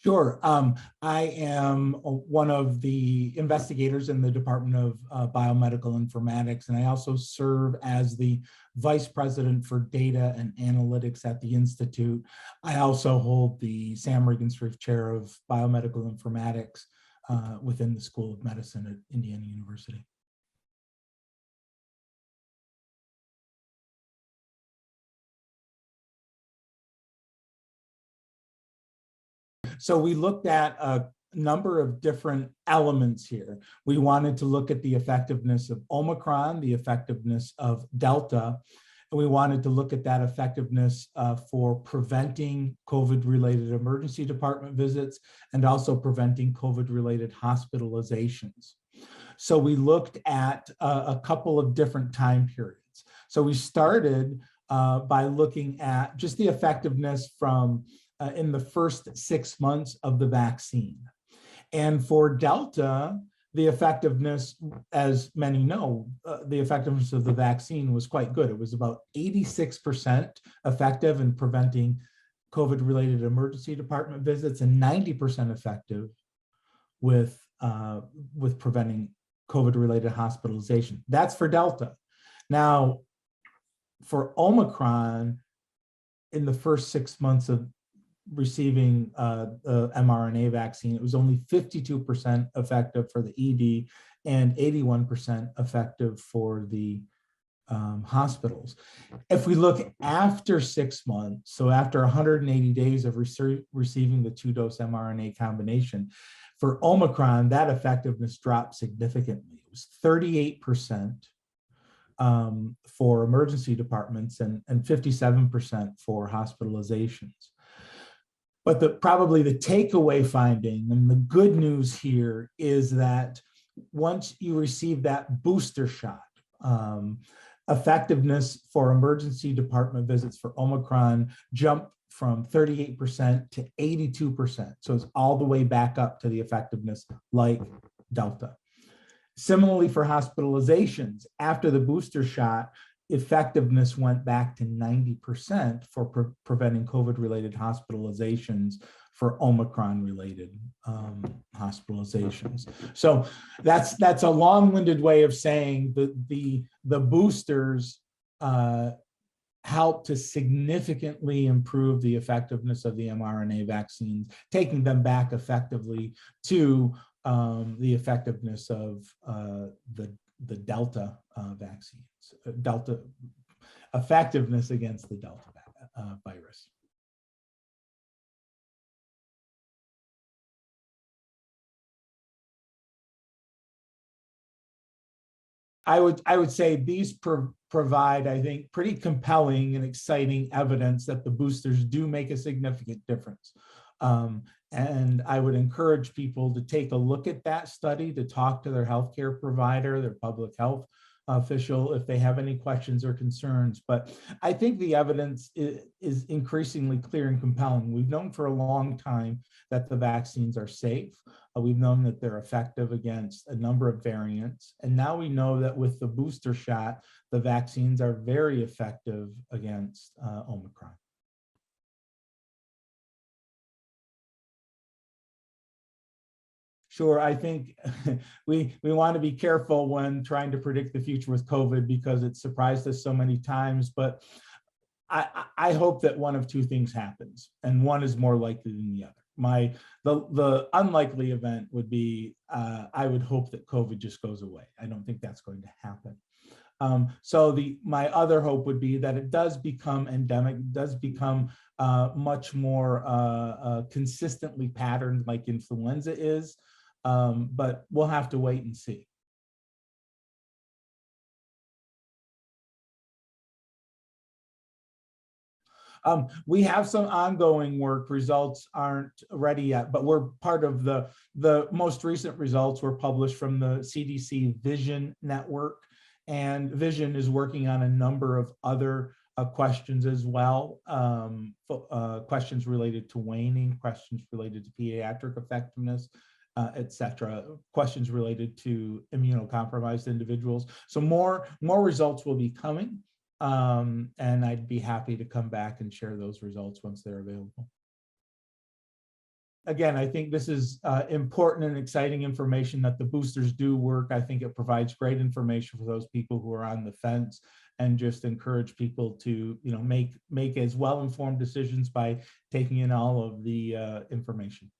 Sure. I am one of the investigators in the Department of Biomedical Informatics, and I also serve as the Vice President for Data and Analytics at the Institute. I also hold the Sam Regensrief Chair of Biomedical Informatics within the School of Medicine at Indiana University. So we looked at a number of different elements here. We wanted to look at the effectiveness of Omicron, the effectiveness of Delta, and we wanted to look at that effectiveness for preventing COVID-related emergency department visits and also preventing COVID-related hospitalizations. So we looked at a couple of different time periods. So we started by looking at just the effectiveness from in the first 6 months of the vaccine. And for Delta, the effectiveness, as many know, the effectiveness of the vaccine was quite good. It was about 86% effective in preventing COVID-related emergency department visits and 90% effective with preventing COVID-related hospitalization. That's for Delta. Now, for Omicron, in the first 6 months of receiving the mRNA vaccine, it was only 52% effective for the ED and 81% effective for the hospitals. If we look after 6 months, so after 180 days of receiving the 2-dose mRNA combination, for Omicron, that effectiveness dropped significantly. It was 38% for emergency departments and 57% for hospitalizations. But probably the takeaway finding and the good news here is that once you receive that booster shot, effectiveness for emergency department visits for Omicron jumped from 38% to 82%. So it's all the way back up to the effectiveness like Delta. Similarly for hospitalizations, after the booster shot, effectiveness went back to 90% for preventing COVID-related hospitalizations for Omicron-related hospitalizations. So that's a long-winded way of saying that the boosters help to significantly improve the effectiveness of the mRNA vaccines, taking them back effectively to the effectiveness of the Delta vaccines, Delta effectiveness against the Delta virus. I would say these provide, I think, pretty compelling and exciting evidence that the boosters do make a significant difference. And I would encourage people to take a look at that study, to talk to their healthcare provider, their public health official, if they have any questions or concerns. But I think the evidence is increasingly clear and compelling. We've known for a long time that the vaccines are safe. We've known that they're effective against a number of variants. And now we know that with the booster shot, the vaccines are very effective against Omicron. Sure, I think we want to be careful when trying to predict the future with COVID because it surprised us so many times, but I hope that one of two things happens, and one is more likely than the other. The unlikely event would be, I would hope that COVID just goes away. I don't think that's going to happen. So my other hope would be that it does become endemic, does become much more consistently patterned like influenza is. But we'll have to wait and see. We have some ongoing work. Results aren't ready yet, but we're part of the most recent results were published from the CDC Vision Network, and Vision is working on a number of other questions as well, questions related to waning, questions related to pediatric effectiveness, et cetera, questions related to immunocompromised individuals. So more results will be coming, and I'd be happy to come back and share those results once they're available. again, I think this is important and exciting information that the boosters do work. I think it provides great information for those people who are on the fence, and just encourage people to, make as well-informed decisions by taking in all of the information.